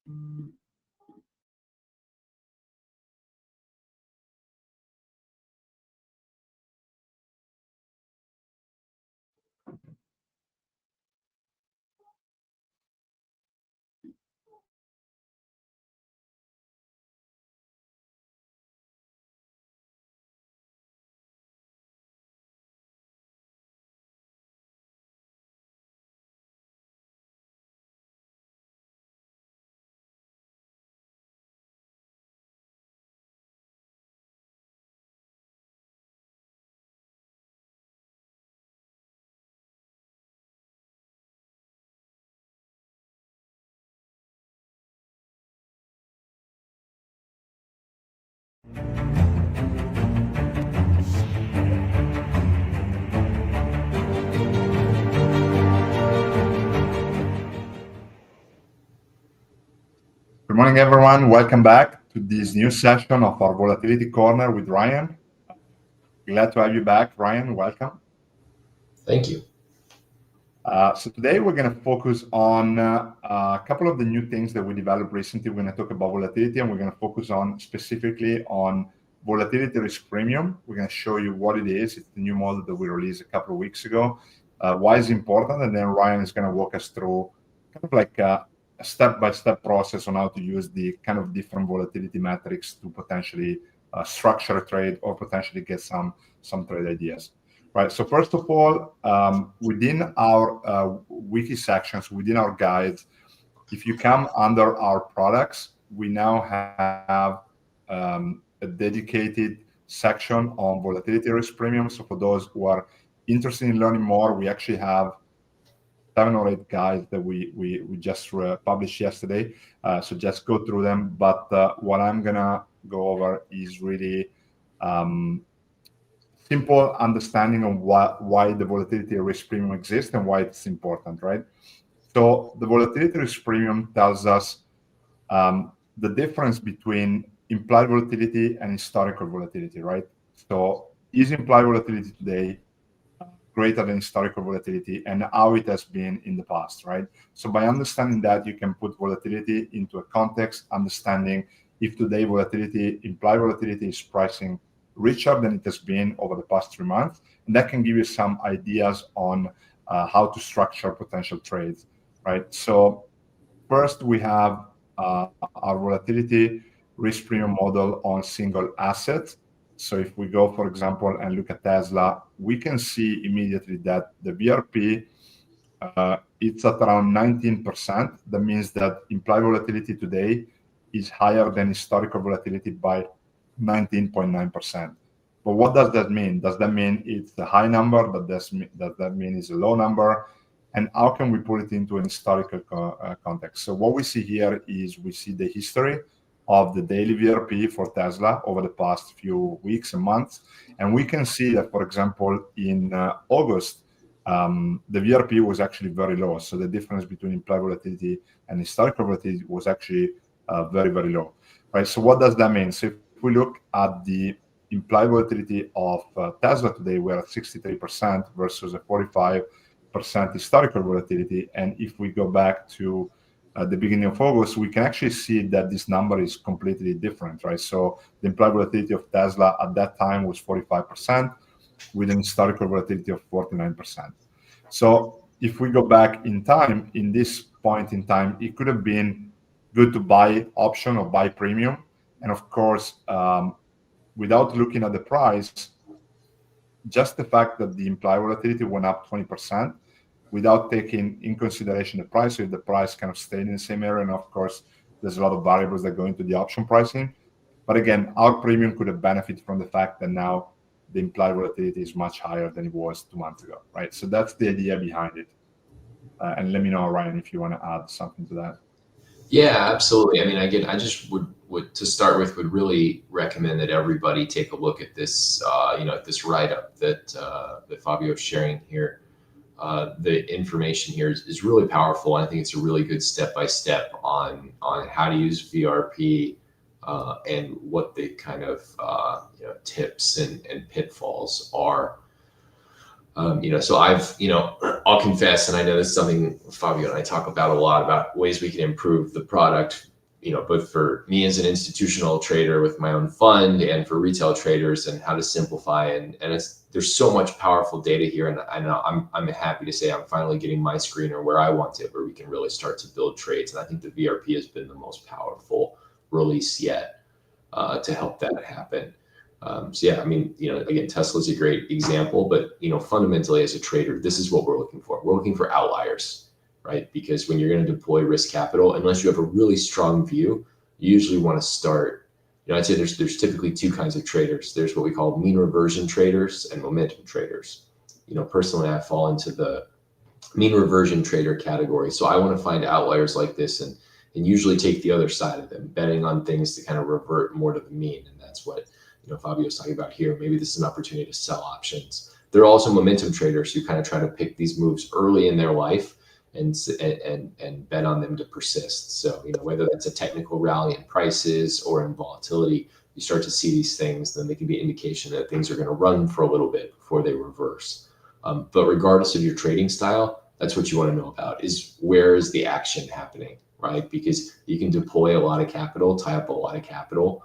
Good morning, everyone. Welcome back to this new session of our Volatility Corner with Ryan. Glad to have you back, Ryan. Welcome. Thank you. So today we're going to focus on a couple of the new things that we developed recently. We're going to talk about volatility, and we're going to focus on specifically on volatility risk premium. We're going to show you what it is. It's the new model that we released a couple of weeks ago. Why it's important, and then Ryan is going to walk us through kind of like a step-by-step process on how to use the kind of different volatility metrics to potentially structure a trade or potentially get some trade ideas. Right. So first of all, within our wiki sections, within our guides, if you come under our products, we now have a dedicated section on volatility risk premium. So for those who are interested in learning more, we actually have 7 or 8 guides that we just published yesterday. So just go through them. But what I'm gonna go over is really simple understanding of why the volatility risk premium exists and why it's important, right? So the volatility risk premium tells us the difference between implied volatility and historical volatility, right? So is implied volatility today greater than historical volatility, and how it has been in the past, right? So by understanding that, you can put volatility into a context, understanding if today volatility, implied volatility is pricing richer than it has been over the past 3 months, and that can give you some ideas on how to structure potential trades, right? So first we have our volatility risk premium model on single assets. So if we go, for example, and look at Tesla, we can see immediately that the VRP, it's at around 19%. That means that implied volatility today is higher than historical volatility by 19.9%. But what does that mean? Does that mean it's a high number? Does that mean it's a low number? And how can we put it into an historical context? So what we see here is we see the history of the daily VRP for Tesla over the past few weeks and months. And we can see that, for example, in August, the VRP was actually very low. So the difference between implied volatility and historical volatility was actually very, very low, right? So what does that mean? So if we look at the implied volatility of Tesla today, we're at 63% versus a 45% historical volatility. And if we go back to the beginning of August, we can actually see that this number is completely different, right? So the implied volatility of Tesla at that time was 45% with an historical volatility of 49%. So if we go back in time, in this point in time, it could have been good to buy option or buy premium. And of course, without looking at the price, just the fact that the implied volatility went up 20%, without taking in consideration the price, if the price kind of stayed in the same area, and of course, there's a lot of variables that go into the option pricing. But again, our premium could have benefited from the fact that now the implied volatility is much higher than it was 2 months ago, right? So that's the idea behind it. And let me know, Ryan, if you want to add something to that. Yeah, absolutely. I mean, again, I just would to start with would really recommend that everybody take a look at this, this write-up that Fabio is sharing here. The information here is really powerful. I think it's a really good step-by-step on how to use VRP and what the kind of tips and pitfalls are. So I'll confess, and I know this is something Fabio and I talk about a lot, about ways we can improve the product both for me as an institutional trader with my own fund and for retail traders, and how to simplify. And there's so much powerful data here. And I know I'm happy to say I'm finally getting my screener where I want it, where we can really start to build trades. And I think the VRP has been the most powerful release yet to help that happen. So yeah, I mean, again, Tesla's a great example, but fundamentally as a trader, this is what we're looking for. We're looking for outliers, right? Because when you're going to deploy risk capital, unless you have a really strong view, you usually want to start, I'd say there's typically two kinds of traders. There's what we call mean reversion traders and momentum traders. Personally, I fall into the mean reversion trader category. So I want to find outliers like this and usually take the other side of them, betting on things to kind of revert more to the mean. And that's what Fabio's talking about here. Maybe this is an opportunity to sell options. There are also momentum traders who kind of try to pick these moves early in their life and bet on them to persist. So whether that's a technical rally in prices or in volatility, you start to see these things, then they can be an indication that things are going to run for a little bit before they reverse. But regardless of your trading style, that's what you want to know about, is where is the action happening, right? Because you can deploy a lot of capital, tie up a lot of capital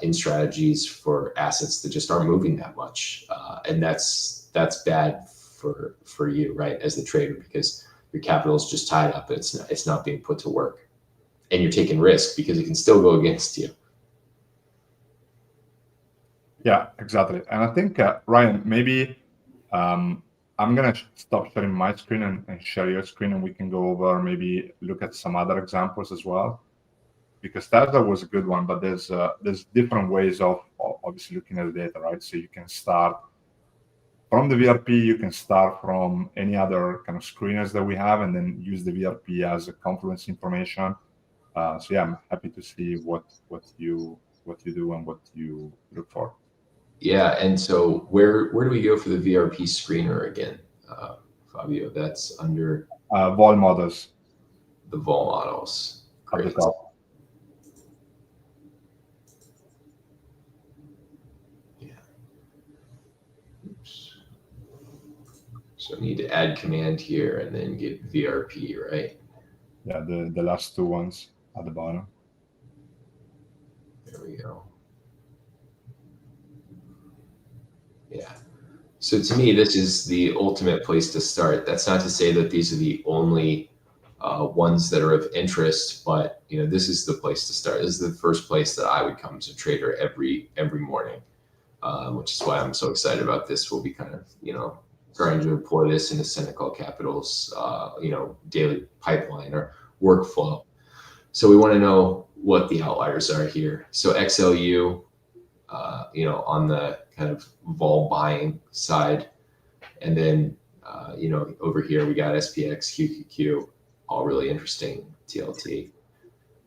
in strategies for assets that just aren't moving that much. And that's bad for you, right, as the trader, because your capital is just tied up. It's not being put to work. And you're taking risk because it can still go against you. Yeah, exactly. And I think, Ryan, maybe I'm going to stop sharing my screen and share your screen, and we can go over, maybe look at some other examples as well. Because Tesla was a good one, but there's different ways of obviously looking at the data, right? So you can start from the VRP, you can start from any other kind of screeners that we have, and then use the VRP as a confluence information. So yeah, I'm happy to see what you do and what you look for. Yeah, and so where do we go for the VRP screener again, Fabio? That's under vol models. The vol models. Great. At the top. So I need to add command here and then get VRP, right? Yeah, the last two ones at the bottom. There we go. Yeah. So to me, this is the ultimate place to start. That's not to say that these are the only ones that are of interest, but this is the place to start. This is the first place that I would come as a trader every morning, which is why I'm so excited about this. We'll be kind of starting to deploy this into Senecal Capital's daily pipeline or workflow. So we want to know what the outliers are here. So XLU, on the kind of vol buying side, and then over here we got SPX, QQQ, all really interesting. TLT,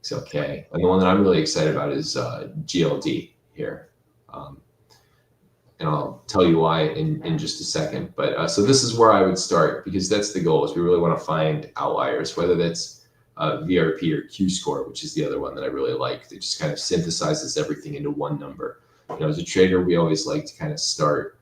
XLK, and the one that I'm really excited about is GLD here. And I'll tell you why in just a second. But so this is where I would start, because that's the goal, is we really want to find outliers, whether that's VRP or Q score, which is the other one that I really like. That just kind of synthesizes everything into one number. As a trader, we always like to kind of start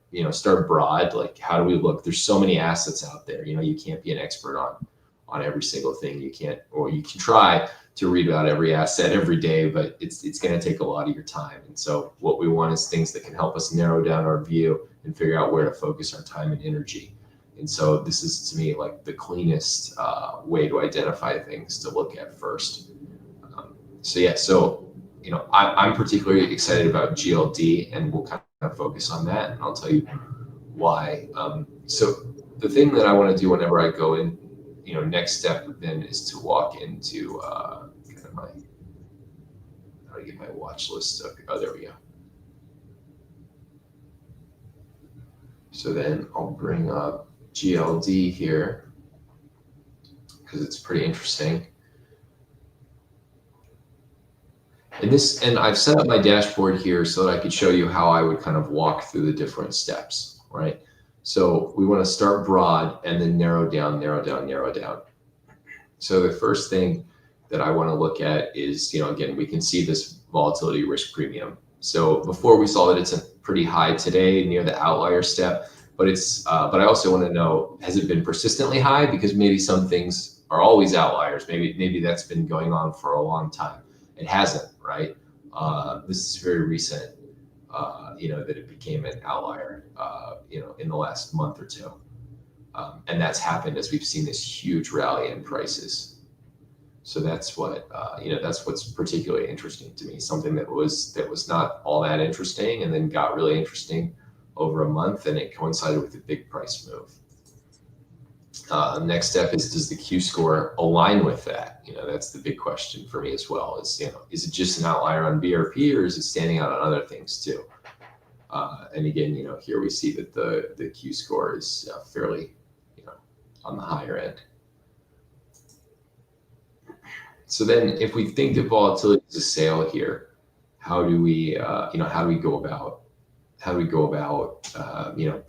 broad. Like, how do we look? There's so many assets out there. You can't be an expert on every single thing. You can't, or you can try to read about every asset every day, but it's going to take a lot of your time. And so what we want is things that can help us narrow down our view and figure out where to focus our time and energy. And so this is, to me, like the cleanest way to identify things to look at first. I'm particularly excited about GLD, and we'll kind of focus on that, and I'll tell you why. So the thing that I want to do whenever I go in, next step then is to walk into kind of how to get my watch list up. Oh, there we go. So then I'll bring up GLD here because it's pretty interesting. And I've set up my dashboard here so that I could show you how I would kind of walk through the different steps, right? So we want to start broad and then narrow down. So the first thing that I want to look at is, again, we can see this volatility risk premium. So before we saw that it's a pretty high today near the outlier step, but but I also want to know, has it been persistently high? Because maybe some things are always outliers. Maybe that's been going on for a long time. It hasn't, right? This is very recent, that it became an outlier, in the last month or two. And that's happened as we've seen this huge rally in prices. So that's what, that's what's particularly interesting to me. Something that was not all that interesting and then got really interesting over a month, and it coincided with a big price move. Next step is, does the Q score align with that? That's the big question for me as well. Is it just an outlier on BRP, or is it standing out on other things too? And again, here we see that the Q score is fairly, on the higher end. So then, if we think that volatility is a sale here, how do we go about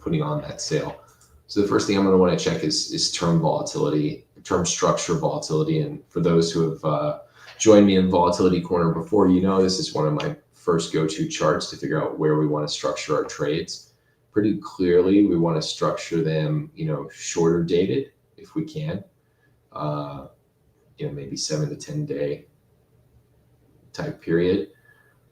putting on that sale? So the first thing I'm going to want to check is term volatility, term structure volatility. And for those who have joined me in Volatility Corner before, this is one of my first go-to charts to figure out where we want to structure our trades. Pretty clearly, we want to structure them, shorter dated if we can. Maybe 7 to 10 day type period.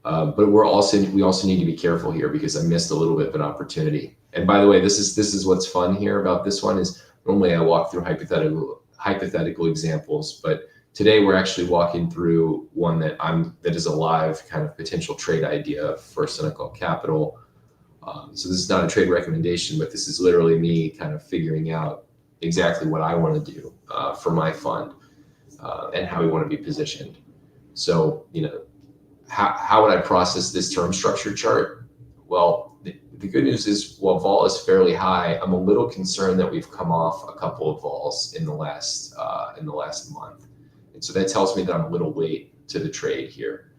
But we also need to be careful here, because I missed a little bit of an opportunity. And by the way, this is what's fun here about this one is normally I walk through hypothetical examples, but today we're actually walking through one that is a live kind of potential trade idea for Senecal Capital. So this is not a trade recommendation, but this is literally me kind of figuring out exactly what I want to do for my fund and how we want to be positioned. So, how would I process this term structure chart? Well, the good news is, while vol is fairly high, I'm a little concerned that we've come off a couple of vols in the last month, and so that tells me that I'm a little late to the trade here,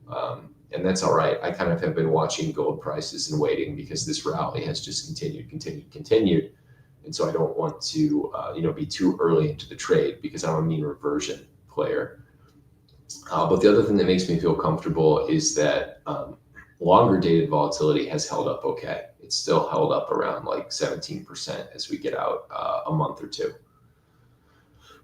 and that's all right. I kind of have been watching gold prices and waiting, because this rally has just continued, and so I don't want to be too early into the trade, because I'm a mean reversion player. But the other thing that makes me feel comfortable is that longer dated volatility has held up okay. It's still held up around like 17% as we get out a month or two.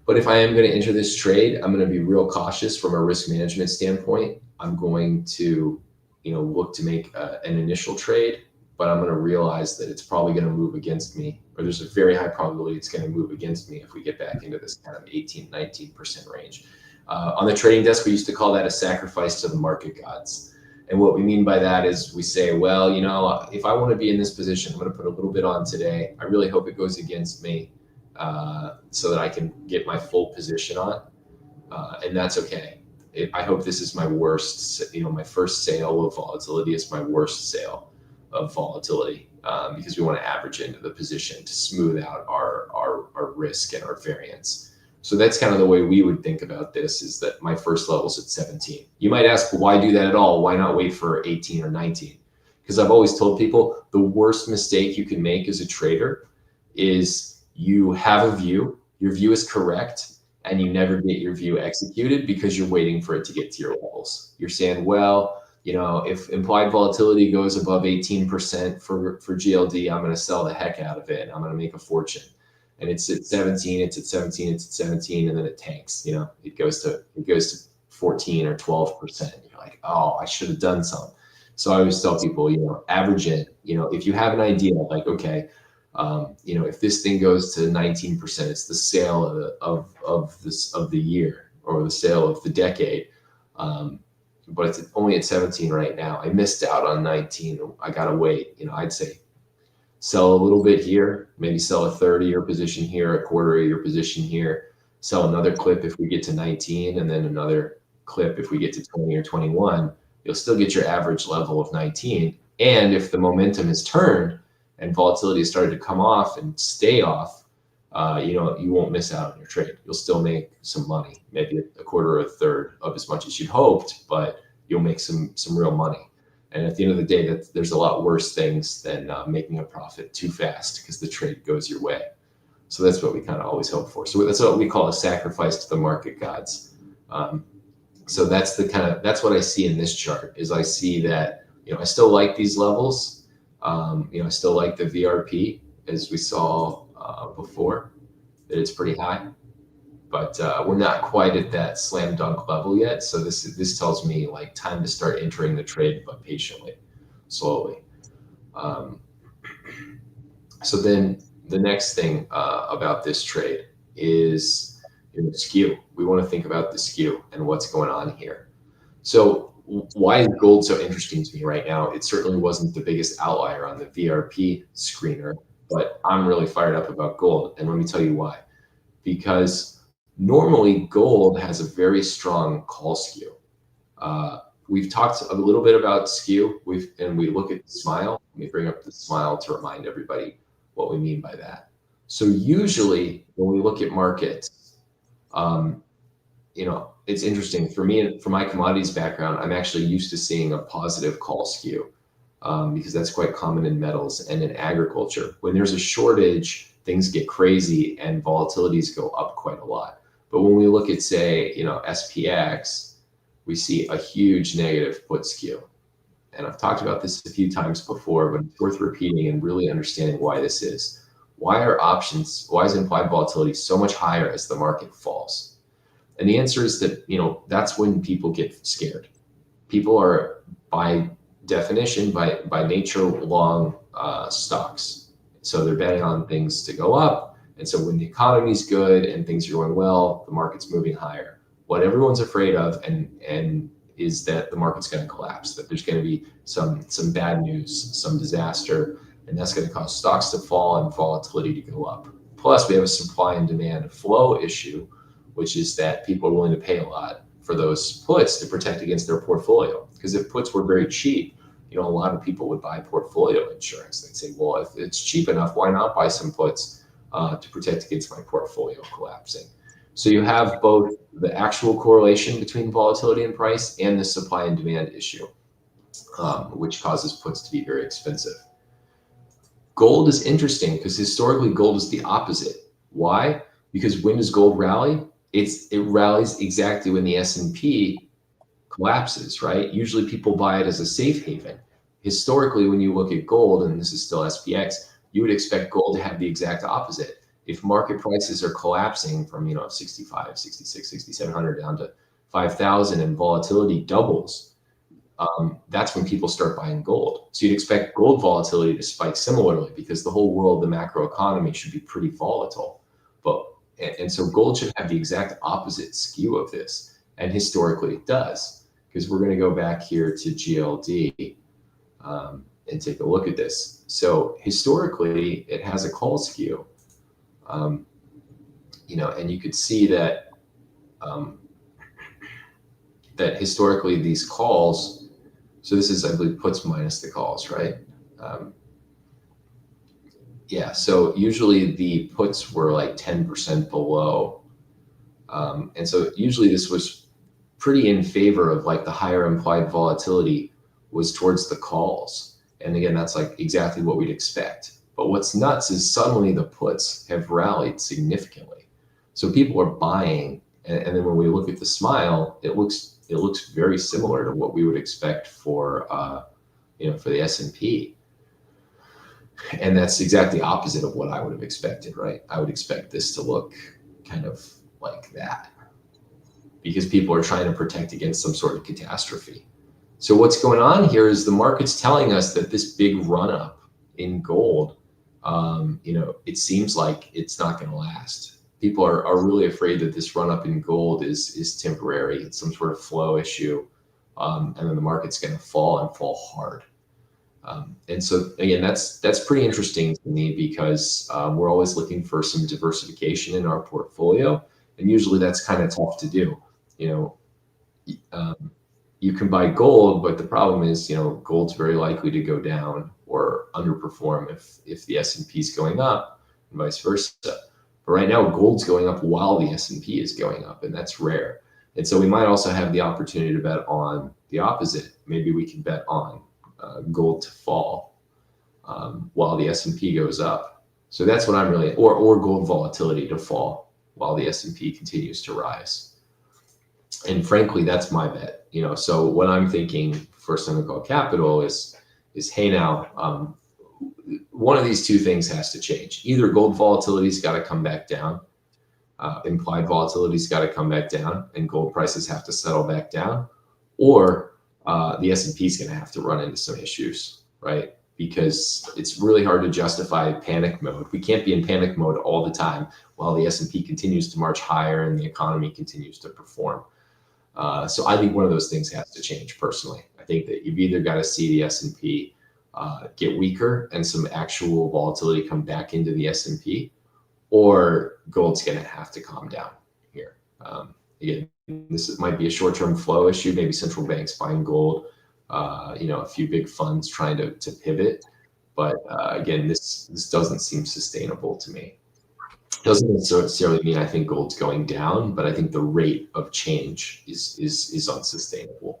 But if I am going to enter this trade, I'm going to be real cautious from a risk management standpoint. I'm going to look to make an initial trade, but I'm going to realize that it's probably going to move against me, or there's a very high probability it's going to move against me if we get back into this kind of 18-19% range. On the trading desk, we used to call that a sacrifice to the market gods. And what we mean by that is we say, well, if I want to be in this position, I'm going to put a little bit on today. I really hope it goes against me so that I can get my full position on. And that's okay. I hope this is my worst, my first sale of volatility is my worst sale of volatility, because we want to average into the position to smooth out our risk and our variance. So that's kind of the way we would think about this, is that my first level is at 17. You might ask, well, why do that at all? Why not wait for 18 or 19? Because I've always told people the worst mistake you can make as a trader is you have a view, your view is correct, and you never get your view executed because you're waiting for it to get to your levels. You're saying, well, if implied volatility goes above 18% for GLD, I'm going to sell the heck out of it. I'm going to make a fortune. And it's at 17, it's at 17, it's at 17, and then it tanks. It goes to 14 or 12%. You're like, oh, I should have done some. So I always tell people, average it. If you have an idea, like, okay, if this thing goes to 19%, it's the sale of the year, or the sale of the decade. But it's only at 17 right now. I missed out on 19. I gotta wait. I'd say sell a little bit here, maybe sell a third of your position here, a quarter of your position here, sell another clip if we get to 19, and then another clip if we get to 20 or 21. You'll still get your average level of 19. And if the momentum is turned and volatility has started to come off and stay off, you won't miss out on your trade. You'll still make some money, maybe a quarter or a third of as much as you'd hoped, but you'll make some real money. And at the end of the day, there's a lot worse things than making a profit too fast because the trade goes your way. So that's what we kind of always hope for. So that's what we call a sacrifice to the market gods. So that's what I see in this chart. Is I see that I still like these levels. I still like the VRP, as we saw before, that it's pretty high. but we're not quite at that slam dunk level yet. So this tells me like time to start entering the trade, but patiently, slowly. So then the next thing about this trade is skew. We want to think about the skew and what's going on here. So why is gold so interesting to me right now? It certainly wasn't the biggest outlier on the VRP screener, but I'm really fired up about gold. And let me tell you why. Because normally gold has a very strong call skew. We've talked a little bit about skew, and we look at the smile. Let me bring up the smile to remind everybody what we mean by that. So usually when we look at markets, it's interesting for me, for my commodities background, I'm actually used to seeing a positive call skew because that's quite common in metals and in agriculture. When there's a shortage, things get crazy and volatilities go up quite a lot. But when we look at, say, SPX, we see a huge negative put skew. And I've talked about this a few times before, but it's worth repeating and really understanding why this is. Why is implied volatility so much higher as the market falls? And the answer is that, that's when people get scared. People are, by definition, by nature, long stocks. So they're betting on things to go up. And so when the economy's good and things are going well, the market's moving higher. What everyone's afraid of and is that the market's going to collapse, that there's going to be some bad news, some disaster, and that's going to cause stocks to fall and volatility to go up. Plus, we have a supply and demand flow issue, which is that people are willing to pay a lot for those puts to protect against their portfolio. Because if puts were very cheap, a lot of people would buy portfolio insurance. They'd say, well, if it's cheap enough, why not buy some puts to protect against my portfolio collapsing? So you have both the actual correlation between volatility and price and the supply and demand issue, which causes puts to be very expensive. Gold is interesting because historically gold is the opposite. Why? Because when does gold rally? It rallies exactly when the S&P collapses, right? Usually people buy it as a safe haven. Historically, when you look at gold, and this is still SPX, you would expect gold to have the exact opposite. If market prices are collapsing from 65, 66, 6,700 down to 5,000 and volatility doubles, that's when people start buying gold. So you'd expect gold volatility to spike similarly because the whole world, the macro economy, should be pretty volatile. And so gold should have the exact opposite skew of this. And historically it does, because we're going to go back here to GLD and take a look at this. So historically it has a call skew. And you could see that that historically these calls, so this is, I believe, puts minus the calls, right? Yeah, so usually the puts were like 10% below. And so usually this was pretty in favor of like the higher implied volatility was towards the calls. And again, that's like exactly what we'd expect. But what's nuts is suddenly the puts have rallied significantly. So people are buying, and then when we look at the smile, it looks very similar to what we would expect for for the S&P. And that's exactly opposite of what I would have expected, right? I would expect this to look kind of like that because people are trying to protect against some sort of catastrophe. So what's going on here is the market's telling us that this big run up in gold, it seems like it's not going to last. People are really afraid that this run up in gold is temporary. It's some sort of flow issue. And then the market's going to fall and fall hard. And so again, that's pretty interesting to me because we're always looking for some diversification in our portfolio. And usually that's kind of tough to do. You can buy gold, but the problem is, gold's very likely to go down or underperform if the S&P is going up and vice versa. But right now, gold's going up while the S&P is going up, and that's rare. And so we might also have the opportunity to bet on the opposite. Maybe we can bet on gold to fall while the S&P goes up. So that's what I'm really, or gold volatility to fall while the S&P continues to rise. And frankly, that's my bet. So what I'm thinking for something called capital is hey, now one of these two things has to change. Either gold volatility's got to come back down, implied volatility's got to come back down and gold prices have to settle back down, or the S&P is going to have to run into some issues, right? Because it's really hard to justify panic mode. We can't be in panic mode all the time while the S&P continues to march higher and the economy continues to perform. So I think one of those things has to change personally. I think that you've either got to see the S&P get weaker and some actual volatility come back into the S&P, or gold's going to have to calm down here. Again, this might be a short-term flow issue, maybe central banks buying gold, a few big funds trying to pivot. But again, this doesn't seem sustainable to me. Doesn't necessarily mean I think gold's going down, but I think the rate of change is unsustainable.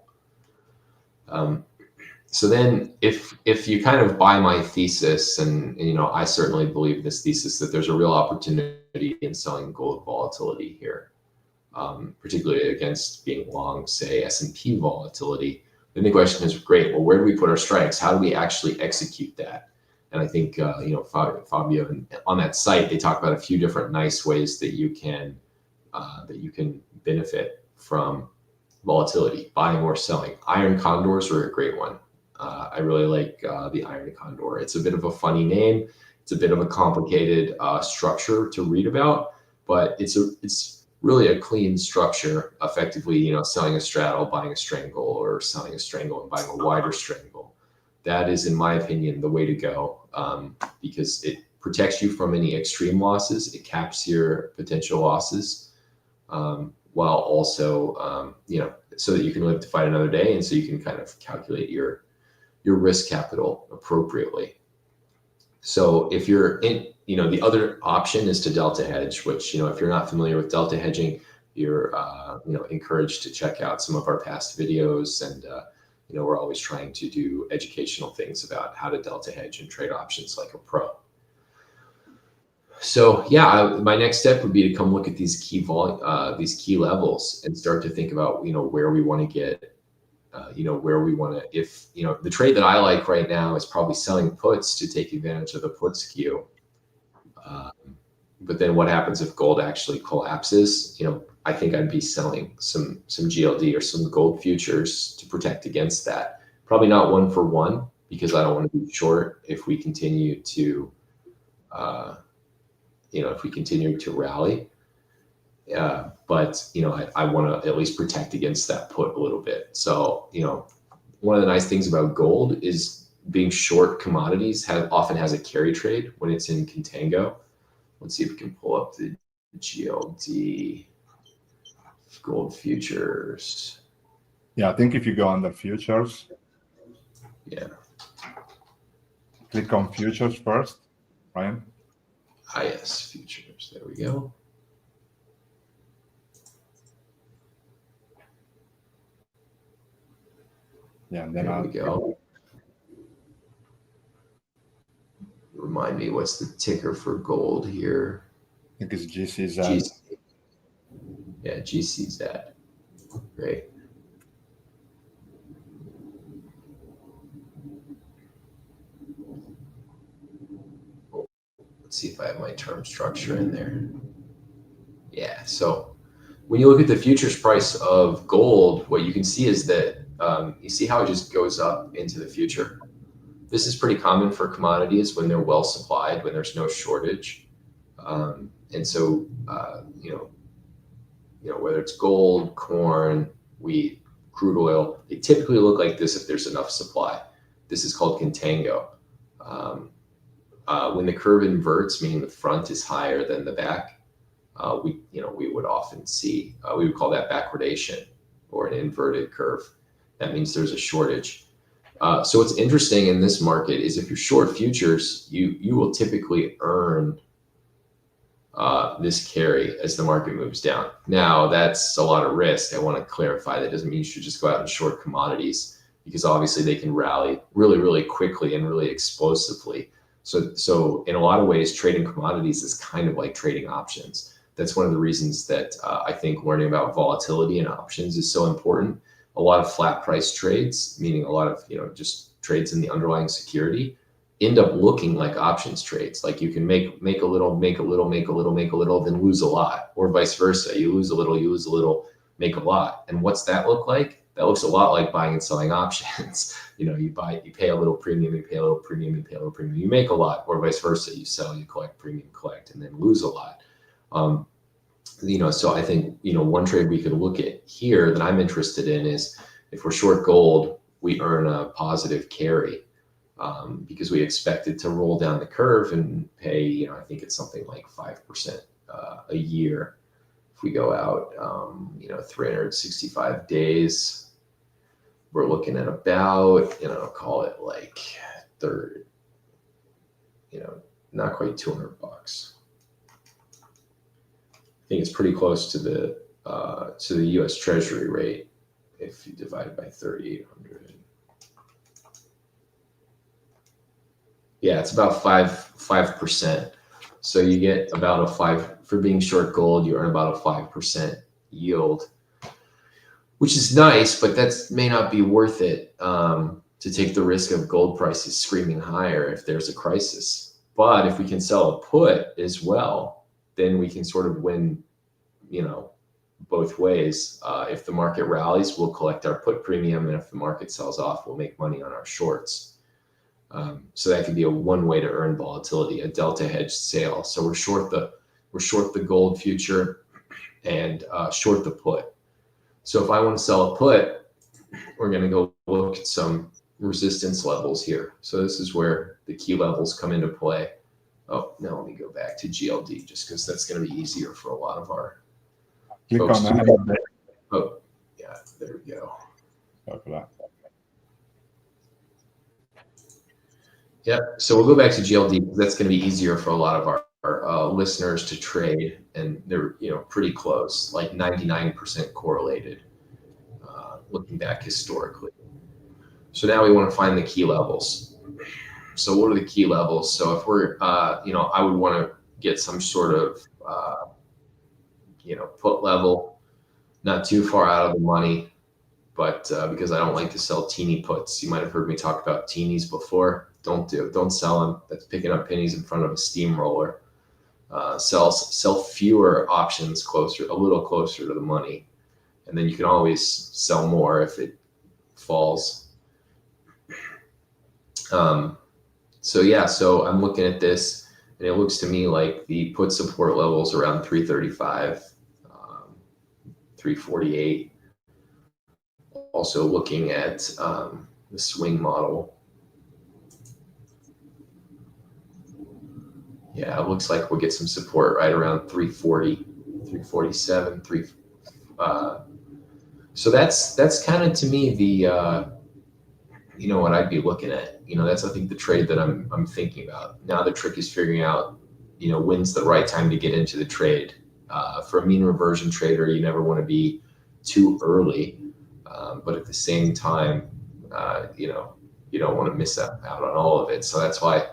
So then if you kind of buy my thesis, and I certainly believe this thesis, that there's a real opportunity in selling gold volatility here, particularly against being long, say, S&P volatility, then the question is, great, well, where do we put our strikes? How do we actually execute that? And I think, Fabio, on that site, they talk about a few different nice ways that you can benefit from volatility, buying or selling. Iron condors are a great one. I really like the iron condor. It's a bit of a funny name. It's a bit of a complicated structure to read about, but it's really a clean structure. Effectively, selling a straddle, buying a strangle, or selling a strangle and buying a wider strangle. That is, in my opinion, the way to go, because it protects you from any extreme losses. It caps your potential losses, while also, so that you can live to fight another day, and so you can kind of calculate your risk capital appropriately. So if you're in, the other option is to delta hedge, which, if you're not familiar with delta hedging, you're, encouraged to check out some of our past videos. And, we're always trying to do educational things about how to delta hedge and trade options like a pro. So yeah, my next step would be to come look at these key levels and start to think about, where we want to get, if, the trade that I like right now is probably selling puts to take advantage of the put skew. But then what happens if gold actually collapses? I think I'd be selling some GLD or some gold futures to protect against that. Probably not 1-for-1, because I don't want to be short if we continue to, rally. But I want to at least protect against that put a little bit. So, one of the nice things about gold is being short commodities often has a carry trade when it's in contango. Let's see if we can pull up the GLD gold futures. Yeah, I think if you go under futures, yeah, click on futures first, right? Yes, futures. There we go. Yeah, and then there we go. Remind me, what's the ticker for gold here? I think it's GCZ. Yeah, GCZ. Great. Let's see if I have my term structure in there. Yeah, so when you look at the futures price of gold, what you can see is that you see how it just goes up into the future. This is pretty common for commodities when they're well supplied, when there's no shortage. And so, whether it's gold, corn, wheat, crude oil, they typically look like this if there's enough supply. This is called contango. When the curve inverts, meaning the front is higher than the back, we would often see, we would call that backwardation or an inverted curve. That means there's a shortage. So what's interesting in this market is if you're short futures, you will typically earn this carry as the market moves down. Now, that's a lot of risk. I want to clarify that doesn't mean you should just go out and short commodities, because obviously they can rally really, really quickly and really explosively. So in a lot of ways, trading commodities is kind of like trading options. That's one of the reasons that I think learning about volatility and options is so important. A lot of flat price trades, meaning a lot of just trades in the underlying security, end up looking like options trades. Like you can make a little, make a little, make a little, make a little, then lose a lot, or vice versa. You lose a little, make a lot. And what's that look like? That looks a lot like buying and selling options. You buy, you pay a little premium, you pay a little premium, you pay a little premium, you make a lot, or vice versa. You sell, you collect premium, collect, and then lose a lot. So I think, one trade we could look at here that I'm interested in is if we're short gold, we earn a positive carry because we expect it to roll down the curve and pay, I think it's something like 5% a year. If we go out, 365 days, we're looking at about, call it like not quite $200. I think it's pretty close to the U.S. Treasury rate if you divide it by 3,800. Yeah, it's about 5%. So you get about a 5 for being short gold. You earn about a 5% yield, which is nice, but that may not be worth it to take the risk of gold prices screaming higher if there's a crisis. But if we can sell a put as well, then we can sort of win, both ways. If the market rallies, we'll collect our put premium, and if the market sells off, we'll make money on our shorts. So that could be one way to earn volatility, a delta hedged sale. So we're short the gold future and short the put. So if I want to sell a put, we're going to go look at some resistance levels here. So this is where the key levels come into play. Oh, now let me go back to GLD just because that's going to be easier for a lot of our Click on that. Oh, yeah, there we go. Yeah, so we'll go back to GLD because that's going to be easier for a lot of our listeners to trade, and they're pretty close, like 99% correlated, looking back historically. So now we want to find the key levels. So what are the key levels? So if we're, I would want to get some sort of, put level, not too far out of the money, but because I don't like to sell teeny puts. You might have heard me talk about teenies before. Don't sell them. That's picking up pennies in front of a steamroller. Sell fewer options a little closer to the money, and then you can always sell more if it falls. So I'm looking at this, and it looks to me like the put support levels around 335, 348. Also looking at the swing model. Yeah, it looks like we'll get some support right around 340, 347, so that's kind of, to me, the what I'd be looking at. That's, I think, the trade that I'm thinking about. Now the trick is figuring out, when's the right time to get into the trade. For a mean reversion trader, you never want to be too early, but at the same time, you don't want to miss out on all of it. So that's why,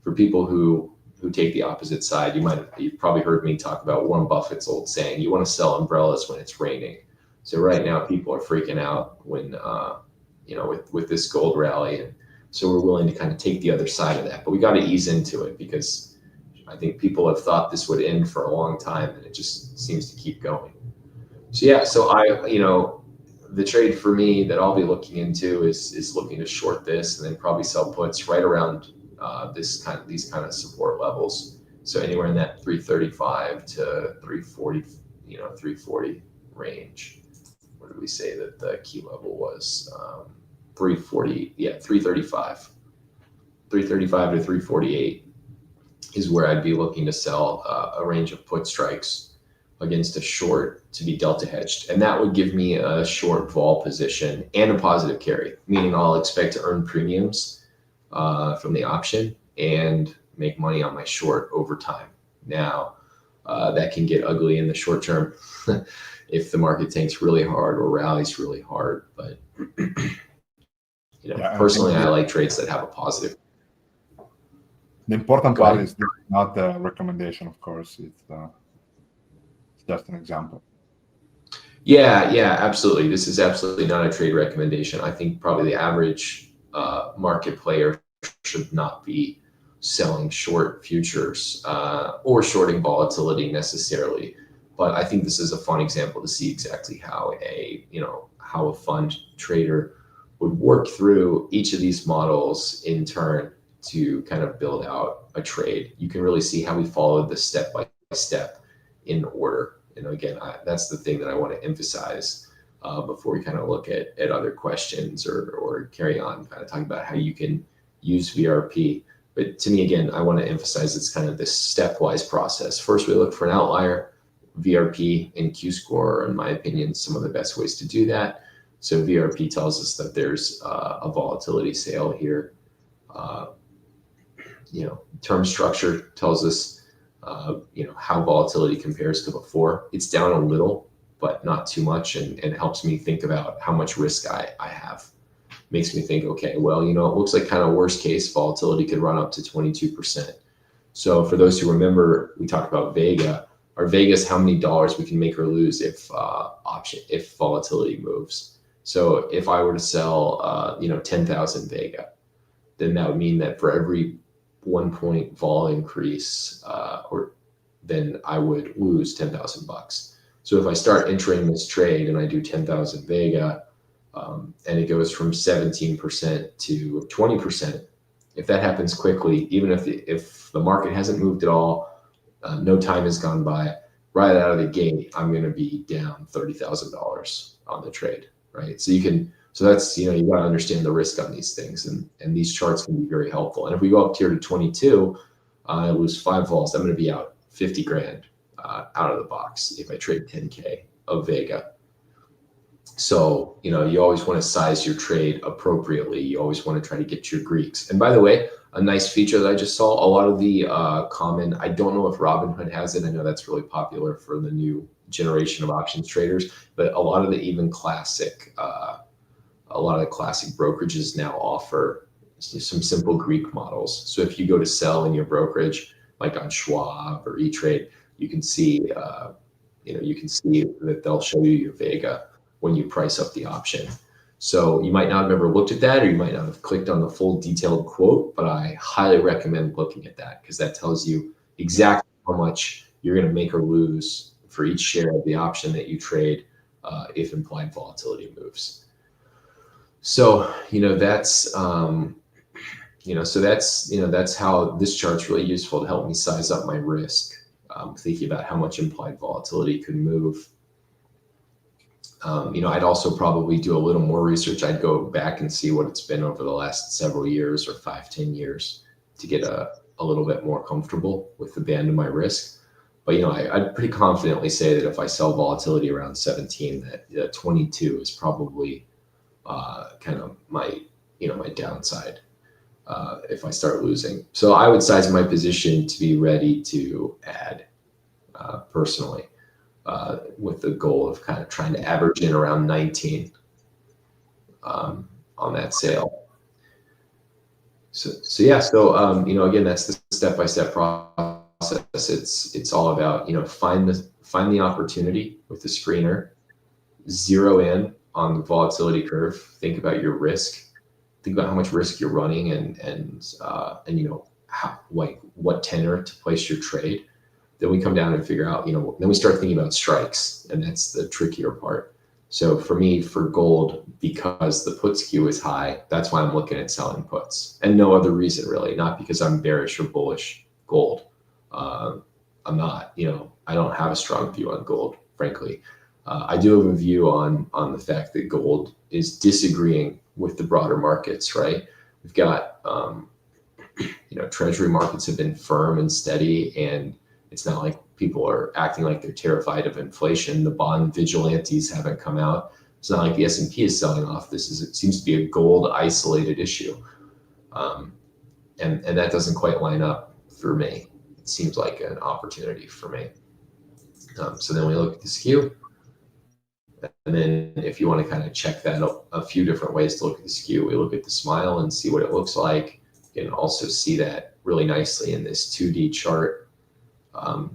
for people who take the opposite side, you've probably heard me talk about Warren Buffett's old saying, you want to sell umbrellas when it's raining. So right now people are freaking out when, with this gold rally. And so we're willing to kind of take the other side of that, but we got to ease into it because I think people have thought this would end for a long time, and it just seems to keep going. So yeah, the trade for me that I'll be looking into is looking to short this and then probably sell puts right around these kind of support levels. So anywhere in that 335 to 340, 340 range. What did we say that the key level was? 340, yeah, 335. 335 to 348 is where I'd be looking to sell a range of put strikes against a short to be delta hedged. And that would give me a short vol position and a positive carry, meaning I'll expect to earn premiums from the option and make money on my short over time. Now, that can get ugly in the short term if the market tanks really hard or rallies really hard. But personally, I like trades that have a positive. The important part is not a recommendation, of course. It's just an example. Yeah, absolutely. This is absolutely not a trade recommendation. I think probably the average market player should not be selling short futures or shorting volatility necessarily. But I think this is a fun example to see exactly how a fund trader would work through each of these models in turn to kind of build out a trade. You can really see how we followed this step by step in order. And again, that's the thing that I want to emphasize before we kind of look at other questions or carry on kind of talking about how you can use VRP. But to me, again, I want to emphasize it's kind of this stepwise process. First, we look for an outlier. VRP and Q-score are, in my opinion, some of the best ways to do that. So VRP tells us that there's a volatility sale here. Term structure tells us, how volatility compares to before. It's down a little, but not too much, and helps me think about how much risk I have. Makes me think, okay, well, it looks like kind of worst case volatility could run up to 22%. So for those who remember, we talked about Vega. Our Vega's how many dollars we can make or lose if volatility moves. So if I were to sell, 10,000 Vega, then that would mean that for every 1 point vol increase, then I would lose $10,000. So if I start entering this trade and I do 10,000 Vega, and it goes from 17% to 20%, if that happens quickly, even if the market hasn't moved at all, no time has gone by, right out of the gate, I'm going to be down $30,000 on the trade, right? So that's, you got to understand the risk on these things, and these charts can be very helpful. And if we go up here to 22, I lose 5 vols, I'm going to be out 50 grand out of the box if I trade 10K of Vega. So, you always want to size your trade appropriately. You always want to try to get your Greeks. And by the way, a nice feature that I just saw, a lot of the common, I don't know if Robinhood has it. I know that's really popular for the new generation of options traders, but a lot of the classic brokerages now offer some simple Greek models. So if you go to sell in your brokerage, like on Schwab or E-Trade, you can see that they'll show you your Vega when you price up the option. So you might not have ever looked at that, or you might not have clicked on the full detailed quote, but I highly recommend looking at that, because that tells you exactly how much you're going to make or lose for each share of the option that you trade if implied volatility moves. So, that's that's how this chart's really useful to help me size up my risk, thinking about how much implied volatility could move. I'd also probably do a little more research. I'd go back and see what it's been over the last several years, or 5-10 years, to get a little bit more comfortable with the band of my risk. But, I'd pretty confidently say that if I sell volatility around 17, that 22 is probably kind of my downside if I start losing. So I would size my position to be ready to add personally, with the goal of kind of trying to average in around 19 on that sale. So again, that's the step-by-step process. It's all about, find the opportunity with the screener, zero in on the volatility curve, think about your risk, think about how much risk you're running, and what tenor to place your trade. Then we come down and figure out, then we start thinking about strikes, and that's the trickier part. So for me, for gold, because the put skew is high, that's why I'm looking at selling puts, and no other reason really, not because I'm bearish or bullish gold. I'm not, I don't have a strong view on gold, frankly. I do have a view on the fact that gold is disagreeing with the broader markets, right? We've got, treasury markets have been firm and steady, and it's not like people are acting like they're terrified of inflation. The bond vigilantes haven't come out. It's not like the S&P is selling off. It seems to be a gold isolated issue. And that doesn't quite line up for me. It seems like an opportunity for me. So then we look at the skew. And then if you want to kind of check that out, a few different ways to look at the skew, we look at the smile and see what it looks like. You can also see that really nicely in this 2D chart,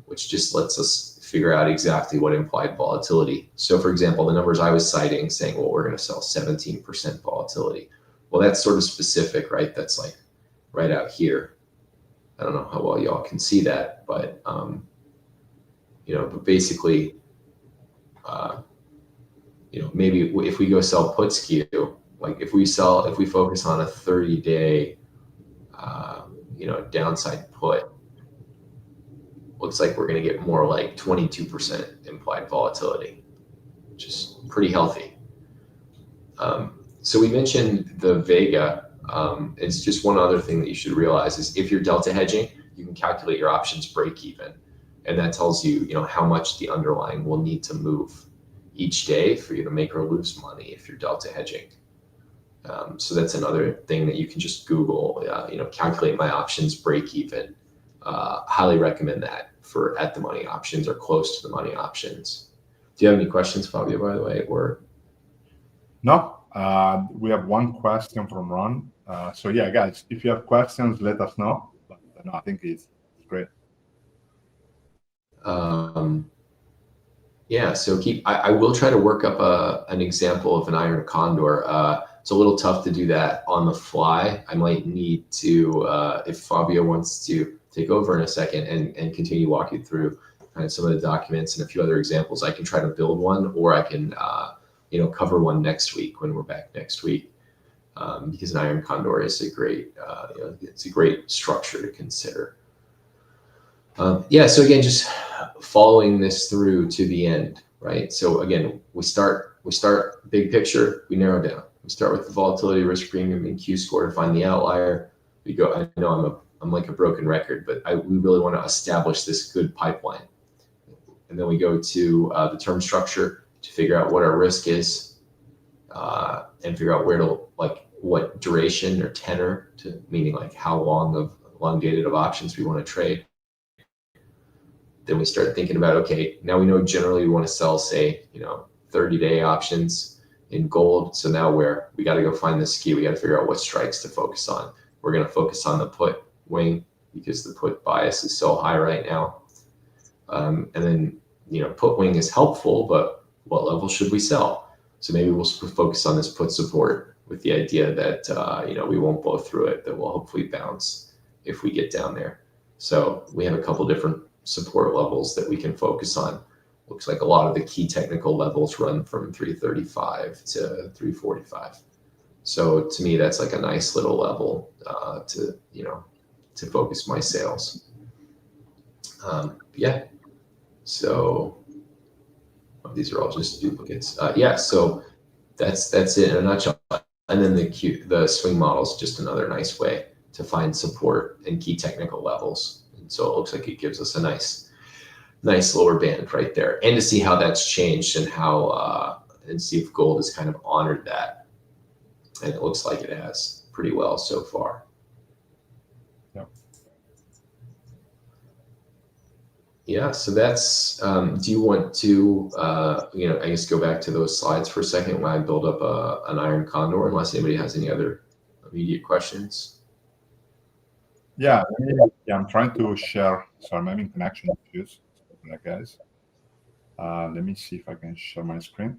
which just lets us figure out exactly what implied volatility. So for example, the numbers I was citing saying, well, we're going to sell 17% volatility. Well, that's sort of specific, right? That's like right out here. I don't know how well y'all can see that, but but basically, maybe if we go sell put skew, like if we focus on a 30-day, downside put, looks like we're going to get more like 22% implied volatility, which is pretty healthy. So we mentioned the Vega. It's just one other thing that you should realize is if you're delta hedging, you can calculate your options break even. And that tells you, how much the underlying will need to move each day for you to make or lose money if you're delta hedging. So that's another thing that you can just Google, calculate my options break even. Highly recommend that for at the money options or close to the money options. Do you have any questions, Fabio, by the way, or? No, we have one question from Ron. So yeah, guys, if you have questions, let us know. But no, I think it's great. Yeah, so I will try to work up an example of an iron condor. It's a little tough to do that on the fly. I might need to, if Fabio wants to take over in a second and continue walking through kind of some of the documents and a few other examples, I can try to build one, or I can, cover one next week when we're back next week, because an iron condor is a great, it's a great structure to consider. So again, just following this through to the end, right? So again, we start big picture, we narrow down. We start with the volatility risk premium and Q score to find the outlier. We go, I know I'm like a broken record, but we really want to establish this good pipeline. And then we go to the term structure to figure out what our risk is, and figure out what duration or tenor, meaning like how long dated of options we want to trade. Then we start thinking about, okay, now we know generally we want to sell, say, 30-day options in gold. So now we got to go find the skew. We got to figure out what strikes to focus on. We're going to focus on the put wing because the put bias is so high right now. And then, put wing is helpful, but what level should we sell? So maybe we'll focus on this put support with the idea that, we won't blow through it, that we'll hopefully bounce if we get down there. So we have a couple different support levels that we can focus on. Looks like a lot of the key technical levels run from 335 to 345. So to me, that's like a nice little level to focus my sales. So these are all just duplicates. So that's it in a nutshell. And then the swing model is just another nice way to find support and key technical levels. And so it looks like it gives us a nice lower band right there, and to see how that's changed and and see if gold has kind of honored that. And it looks like it has pretty well so far. Yeah, so that's, do you want to, I guess go back to those slides for a second while I build up an iron condor, unless anybody has any other immediate questions? Yeah, I'm trying to share. So I'm having connection issues, guys. Let me see if I can share my screen.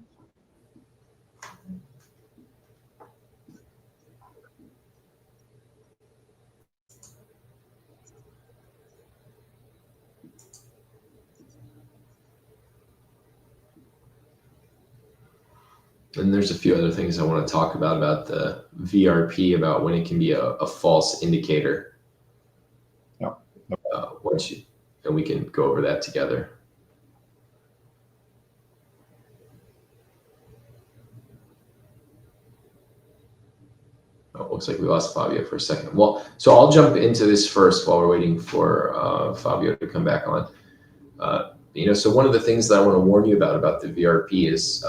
And there's a few other things I want to talk about the VRP, about when it can be a false indicator. Yeah. And we can go over that together. Oh, it looks like we lost Fabio for a second. Well, so I'll jump into this first while we're waiting for Fabio to come back on. So one of the things that I want to warn you about the VRP is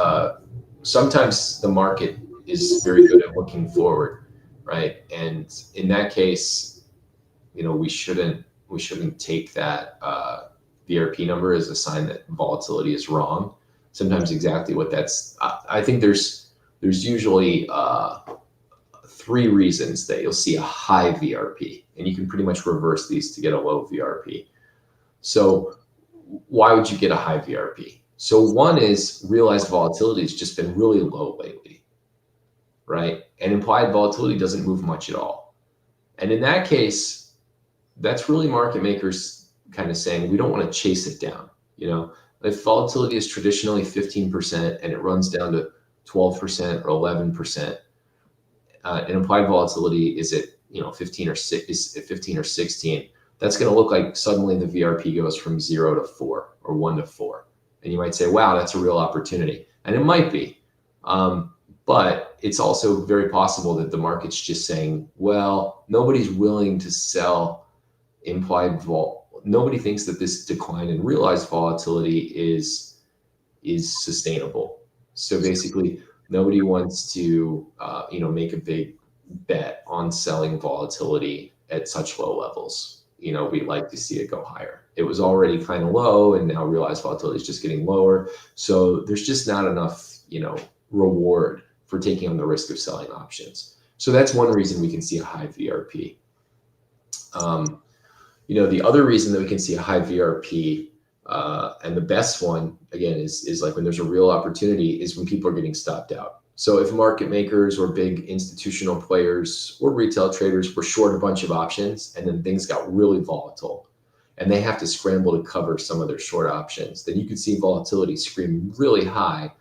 sometimes the market is very good at looking forward, right? And in that case, we shouldn't take that VRP number as a sign that volatility is wrong. Sometimes exactly what that's, I think there's usually 3 reasons that you'll see a high VRP, and you can pretty much reverse these to get a low VRP. So why would you get a high VRP? So one is realized volatility has just been really low lately, right? And implied volatility doesn't move much at all. And in that case, that's really market makers kind of saying, we don't want to chase it down. You know, if volatility is traditionally 15% and it runs down to 12% or 11%, and implied volatility is at 15 or 16, that's going to look like suddenly the VRP goes from 0 to 4 or 1 to 4. And you might say, wow, that's a real opportunity. And it might be. But it's also very possible that the market's just saying, well, nobody's willing to sell implied vol. Nobody thinks that this decline in realized volatility is sustainable. So basically, nobody wants to make a big bet on selling volatility at such low levels. We'd like to see it go higher. It was already kind of low, and now realized volatility is just getting lower. So there's just not enough, reward for taking on the risk of selling options. So that's one reason we can see a high VRP. The other reason that we can see a high VRP, and the best one, again, is like when there's a real opportunity, is when people are getting stopped out. So if market makers or big institutional players or retail traders were short a bunch of options and then things got really volatile and they have to scramble to cover some of their short options, then you could see volatility scream really high.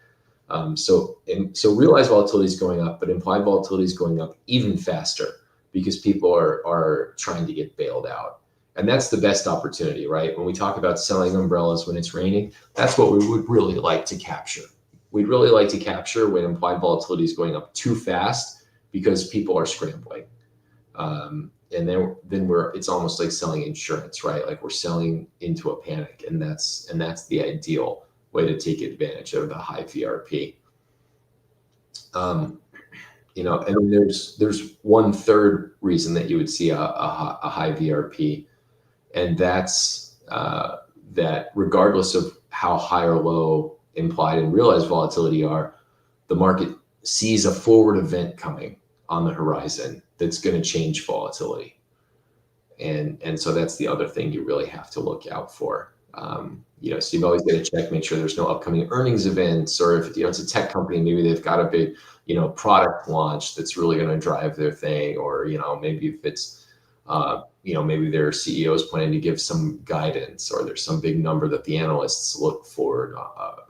So realized volatility is going up, but implied volatility is going up even faster because people are trying to get bailed out. And that's the best opportunity, right? When we talk about selling umbrellas when it's raining, that's what we would really like to capture. We'd really like to capture when implied volatility is going up too fast because people are scrambling. And then it's almost like selling insurance, right? Like we're selling into a panic, and that's the ideal way to take advantage of the high VRP. And then there's one third reason that you would see a high VRP, and that's that regardless of how high or low implied and realized volatility are, the market sees a forward event coming on the horizon that's going to change volatility. And so that's the other thing you really have to look out for. So you've always got to check, make sure there's no upcoming earnings events, or if it's a tech company, maybe they've got a big, product launch that's really going to drive their thing, or, maybe if it's, maybe their CEO is planning to give some guidance, or there's some big number that the analysts look for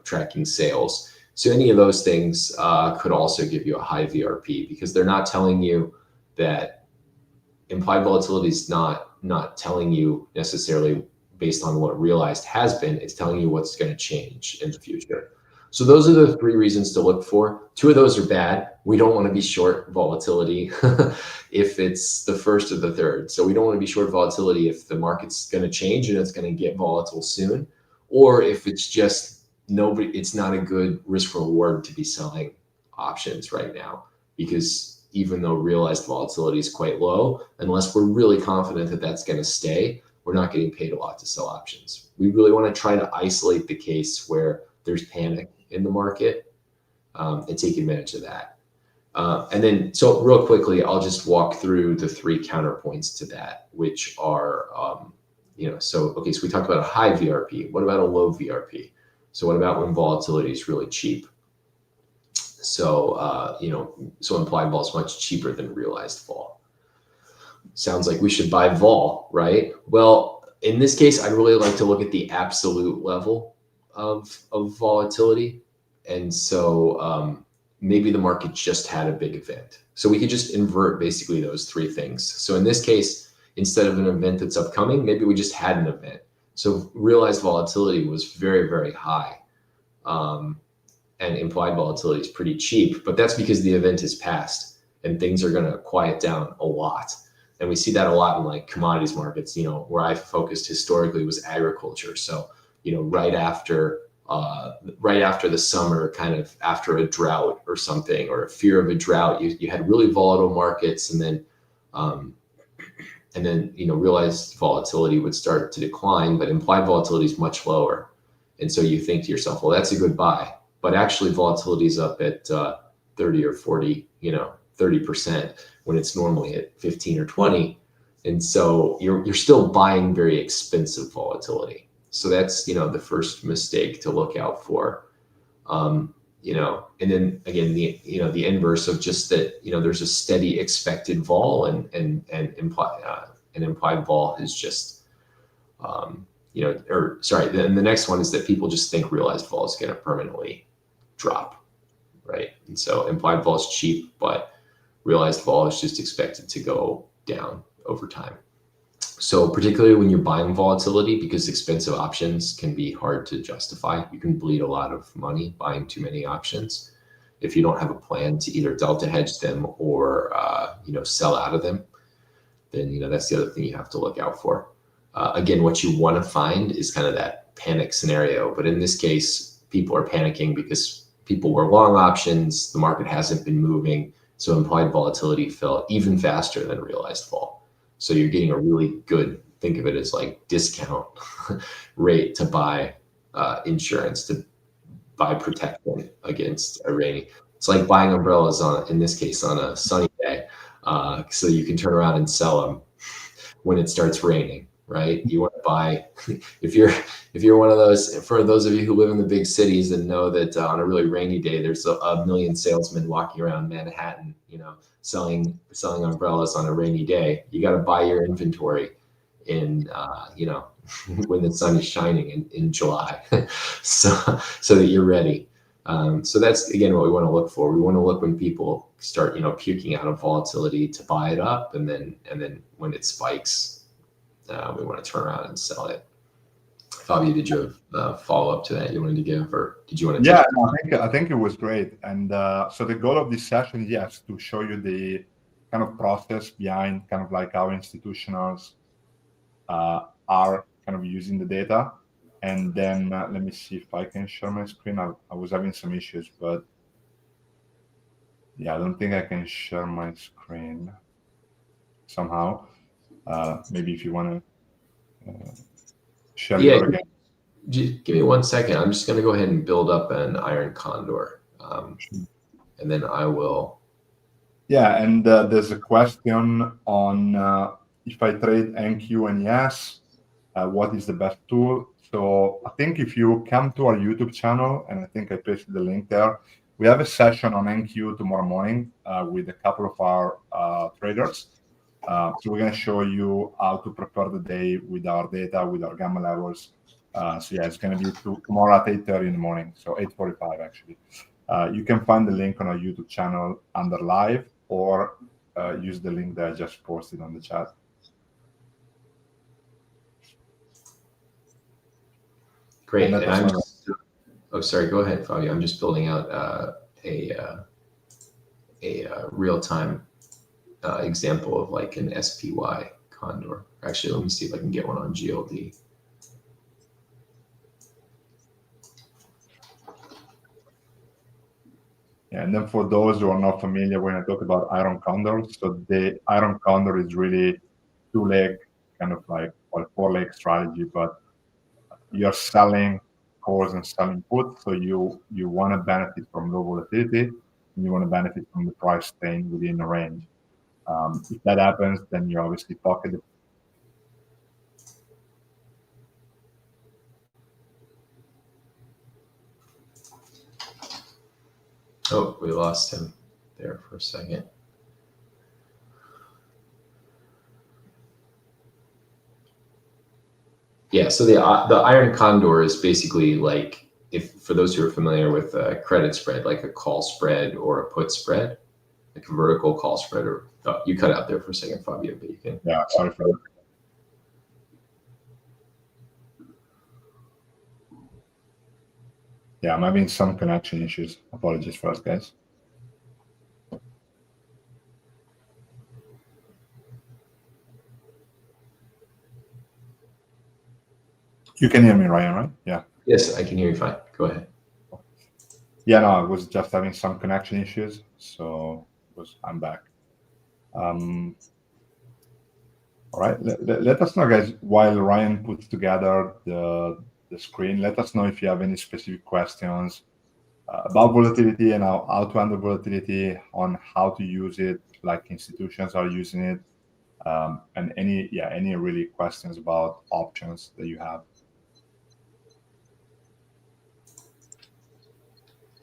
tracking sales. So any of those things could also give you a high VRP, because they're not telling you that implied volatility is not telling you necessarily based on what realized has been. It's telling you what's going to change in the future. So those are the three reasons to look for. Two of those are bad. We don't want to be short volatility if it's the first or the third. So we don't want to be short volatility if the market's going to change and it's going to get volatile soon, or if it's just it's not a good risk reward to be selling options right now, because even though realized volatility is quite low, unless we're really confident that that's going to stay, we're not getting paid a lot to sell options. We really want to try to isolate the case where there's panic in the market and take advantage of that. And then, so real quickly, I'll just walk through the three counterpoints to that, which are, so we talked about a high VRP. What about a low VRP? So what about when volatility is really cheap? So, so implied vol is much cheaper than realized vol. Sounds like we should buy vol, right? Well, in this case, I'd really like to look at the absolute level of volatility. And so maybe the market just had a big event. So we could just invert basically those three things. So in this case, instead of an event that's upcoming, maybe we just had an event. So realized volatility was very, very high. And implied volatility is pretty cheap, but that's because the event is past and things are going to quiet down a lot. And we see that a lot in like commodities markets, where I focused historically was agriculture. So, right after the summer, kind of after a drought or something, or a fear of a drought, you had really volatile markets, and then realized volatility would start to decline, but implied volatility is much lower. And so you think to yourself, well, that's a good buy. But actually volatility is up at 30 or 40, 30% when it's normally at 15 or 20. And so you're still buying very expensive volatility. So that's, the first mistake to look out for. and then again, the inverse of just that, there's a steady expected vol, and implied vol is just, or sorry, then the next one is that people just think realized vol is going to permanently drop, right? And so implied vol is cheap, but realized vol is just expected to go down over time. So particularly when you're buying volatility, because expensive options can be hard to justify, you can bleed a lot of money buying too many options. If you don't have a plan to either delta hedge them or sell out of them, then that's the other thing you have to look out for. Again, what you want to find is kind of that panic scenario, but in this case, people are panicking because people were long options, the market hasn't been moving, so implied volatility fell even faster than realized vol. So you're getting a really good, think of it as like discount rate to buy insurance, to buy protection against a rainy. It's like buying umbrellas in this case, on a sunny day, so you can turn around and sell them when it starts raining, right? You want to buy, if you're one of those, for those of you who live in the big cities and know that on a really rainy day, there's a million salesmen walking around Manhattan, selling umbrellas on a rainy day. You got to buy your inventory in, when the sun is shining in July, so that you're ready. So that's, again, what we want to look for. We want to look when people start, puking out of volatility to buy it up, and then when it spikes, we want to turn around and sell it. Fabio, did you have follow up to that you wanted to give, or did you want to? Yeah, no, I think it was great. And so the goal of this session, yes, to show you the kind of process behind kind of like how institutionals are kind of using the data. And then let me see if I can share my screen. I was having some issues, but yeah, I don't think I can share my screen somehow. Maybe if you want to share your again. Give me 1 second. I'm just going to go ahead and build up an iron condor, and then I will. Yeah, and there's a question on if I trade NQ and yes, what is the best tool? So I think if you come to our YouTube channel, and I think I pasted the link there, we have a session on NQ tomorrow morning with a couple of our traders. So we're going to show you how to prepare the day with our data, with our gamma levels. So yeah, it's going to be tomorrow at 8:30 in the morning, so 8:45 actually. You can find the link on our YouTube channel under live, or use the link that I just posted on the chat. Great. And sorry, go ahead, Fabio. I'm just building out a real-time example of like an SPY condor. Actually, let me see if I can get one on GLD. Yeah, and then for those who are not familiar, when I talk about iron condor, so the iron condor is really two-leg, kind of like, or four-leg strategy, but you're selling calls and selling puts, so you want to benefit from low volatility, and you want to benefit from the price staying within a range. If that happens, then you obviously pocket it. Oh, we lost him there for a second. Yeah, so the iron condor is basically like, if for those who are familiar with a credit spread, like a call spread or a put spread, like a vertical call spread, or you cut out there for a second, Fabio, but you can. Yeah, sorry for that. Yeah, I'm having some connection issues. Apologies for us, guys. You can hear me, Ryan, right? Yeah. Yes, I can hear you fine. Go ahead. Yeah, no, I was just having some connection issues, so I'm back. All right, let us know, guys, while Ryan puts together the screen. Let us know if you have any specific questions about volatility and how to handle volatility, on how to use it, like institutions are using it, and any really questions about options that you have.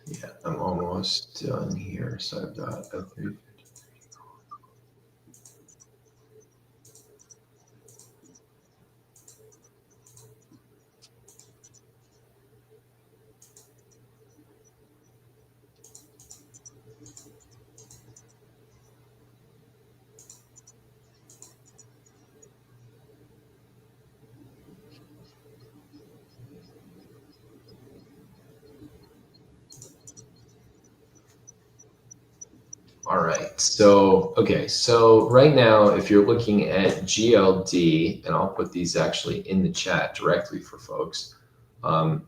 Yeah, I'm almost done here. So I've got a 3. All right. So, okay. So right now, if you're looking at GLD, and I'll put these actually in the chat directly for folks.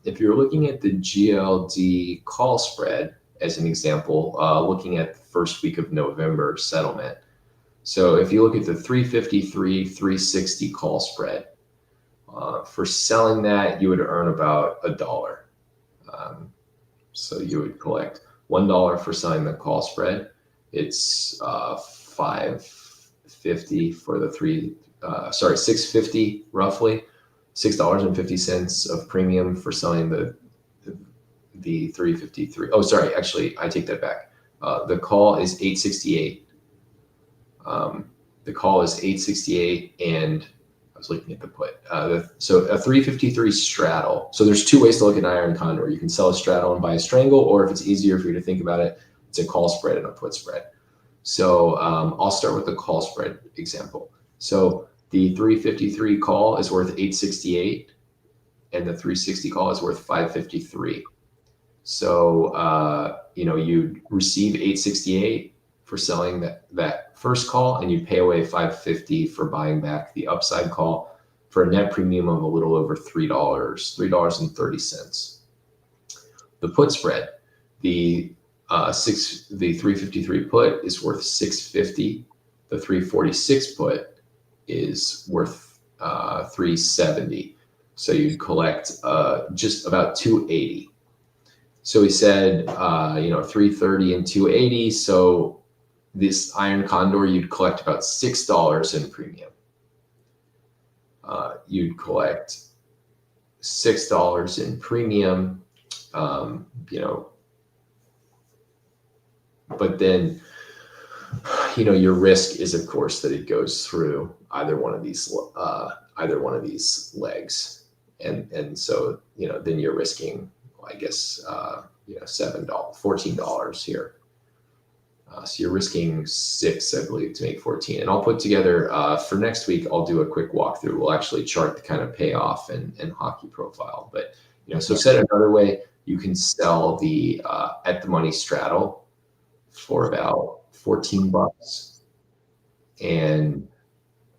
If you're looking at the GLD call spread, as an example, looking at the first week of November settlement. So if you look at the 353, 360 call spread, for selling that, you would earn about $1. So you would collect $1 for selling the call spread. It's $5.50 for the $6.50 roughly, $6.50 of premium for selling the 353. Oh, sorry, actually, I take that back. The call is 868. The call is 868, and I was looking at the put. So a 353 straddle. So there's two ways to look at an iron condor. You can sell a straddle and buy a strangle, or if it's easier for you to think about it, it's a call spread and a put spread. So I'll start with the call spread example. So the 353 call is worth 868, and the 360 call is worth 553. So you'd receive 868 for selling that first call, and you'd pay away 550 for buying back the upside call for a net premium of a little over $3, $3.30. The put spread, the 353 put is worth 650. The 346 put is worth 370. So you'd collect just about 280. So we said 330 and 280. So this iron condor, you'd collect about $6 in premium. You'd collect $6 in premium, but then, your risk is, of course, that it goes through either one of these legs, and so then you're risking, I guess, $14 here. So you're risking 6, I believe, to make 14. And I'll put together for next week. I'll do a quick walkthrough. We'll actually chart the kind of payoff and hockey profile. But so said another way, you can sell the at the money straddle for about $14, and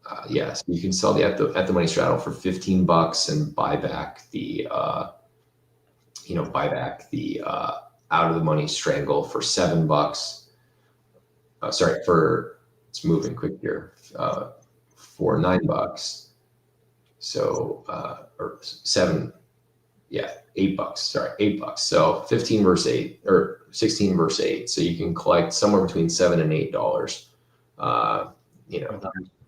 so you can sell the at the money straddle for $15 and buy back the out of the money strangle for $7. It's moving quick here, for $9. So, or $7, $8. Sorry, $8. So 15 versus 8, or 16 versus 8. So you can collect somewhere between $7 and $8.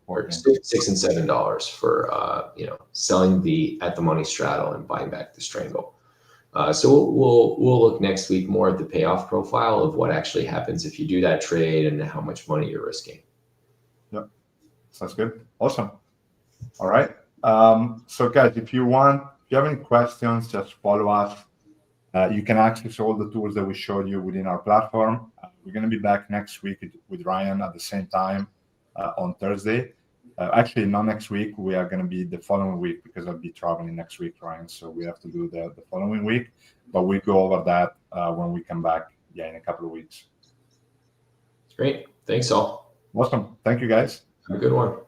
Or $6 and $7 for selling the at the money straddle and buying back the strangle. So we'll look next week more at the payoff profile of what actually happens if you do that trade and how much money you're risking. Yep, sounds good. Awesome. All right. So guys, if you have any questions, just follow us. You can access all the tools that we showed you within our platform. We're going to be back next week with Ryan at the same time on Thursday. Actually, not next week. We are going to be the following week because I'll be traveling next week, Ryan. So we have to do the following week. But we go over that when we come back, in a couple of weeks. Great. Thanks all. Awesome. Thank you, guys. Have a good one.